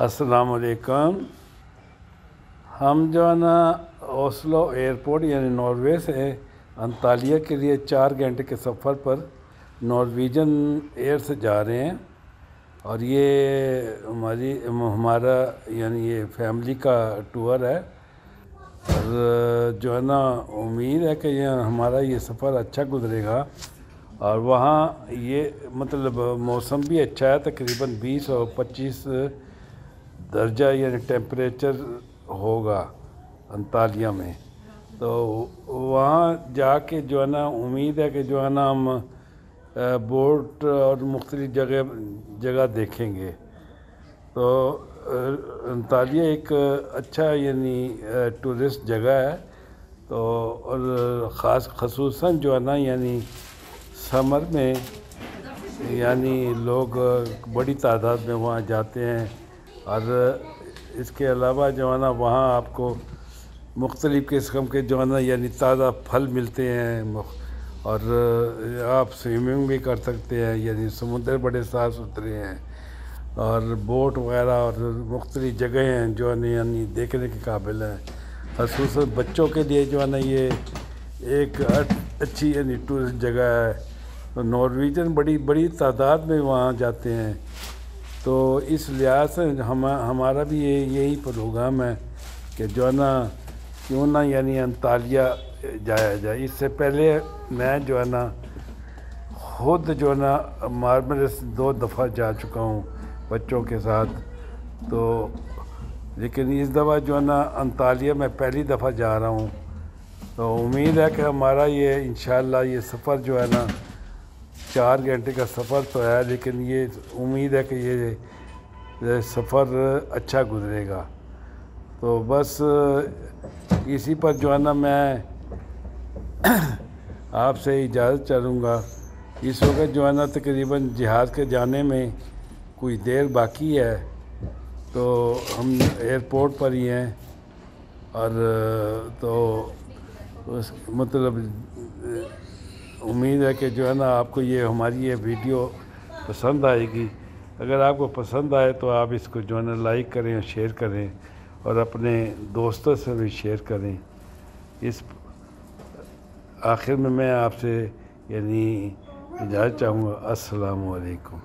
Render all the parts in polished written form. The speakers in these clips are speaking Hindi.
अस्सलाम वालेकुम। हम जो है ना ओस्लो एयरपोर्ट यानी नॉर्वे से अंतालिया के लिए 4 घंटे के सफ़र पर नॉर्वेजन एयर से जा रहे हैं और ये हमारा यानी ये फैमिली का टूर है। और जो है ना उम्मीद है कि ये हमारा ये सफ़र अच्छा गुजरेगा। और वहाँ ये मतलब मौसम भी अच्छा है, तकरीबन 20 और 25 दर्जा यानी टेम्परेचर होगा अंतालिया में। तो वहाँ जाके जो है ना उम्मीद है कि जो है ना हम बोट और मुख्तलिफ जगह देखेंगे। तो अंतालिया एक अच्छा यानी टूरिस्ट जगह है। तो और ख़ुसूसन जो है ना यानी समर में यानी लोग बड़ी तादाद में वहाँ जाते हैं। और इसके अलावा जो है ना वहाँ आपको मुख्तलिफ़ किस्म के जो है ना यानी ताज़ा फल मिलते हैं और आप स्विमिंग भी कर सकते हैं, यानी समुद्र बड़े साफ़ सुथरे हैं और बोट वगैरह और मुख्तलिफ़ जगह हैं जो है ना यानी देखने के काबिल हैं। ख़ुसूसन बच्चों के लिए जो है ना ये एक अच्छी यानी टूरिस्ट जगह है। तो नॉर्वेजन बड़ी तादाद में वहाँ जाते हैं। तो इस लिहाज से हमारा भी यही प्रोग्राम है कि जो है ना क्यों ना यानी अंतालिया जाया जाए। इससे पहले मैं जो है ना खुद जो है ना मार्मरस 2 दफ़ा जा चुका हूँ बच्चों के साथ। तो लेकिन इस दफ़ा जो है ना अंतालिया मैं पहली दफ़ा जा रहा हूँ। तो उम्मीद है कि हमारा ये इंशाअल्लाह ये सफ़र जो है ना 4 घंटे का सफ़र तो है, लेकिन ये उम्मीद है कि ये सफ़र अच्छा गुजरेगा। तो बस इसी पर जो है ना मैं आपसे इजाज़त चाहूँगा। इस वक्त जो है ना तकरीबन जहाज़ के जाने में कुछ देर बाकी है। तो हम एयरपोर्ट पर ही हैं और तो उस मतलब उम्मीद है कि जो है ना आपको ये हमारी ये वीडियो पसंद आएगी। अगर आपको पसंद आए तो आप इसको जो है ना लाइक करें और शेयर करें और अपने दोस्तों से भी शेयर करें। इस आखिर में मैं आपसे यानी इजाज़त चाहूँगा। अस्सलामु अलैकुम।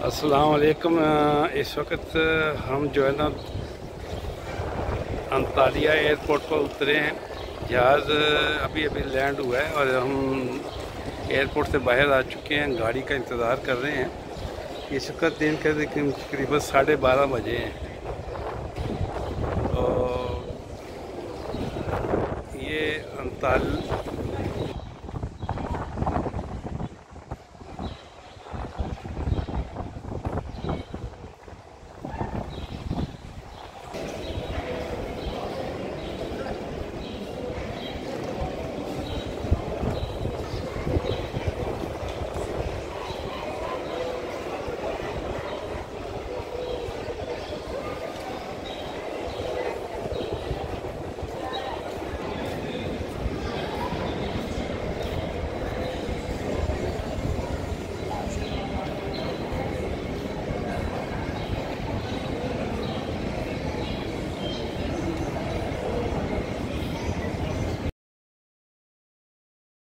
अस्सलाम वालेकुम। इस वक्त हम जो है ना अंतालिया एयरपोर्ट पर उतरे हैं। जहाज़ अभी लैंड हुआ है और हम एयरपोर्ट से बाहर आ चुके हैं, गाड़ी का इंतज़ार कर रहे हैं। इस वक्त दिन के तकरीबन 12:30 बजे हैं। तो ये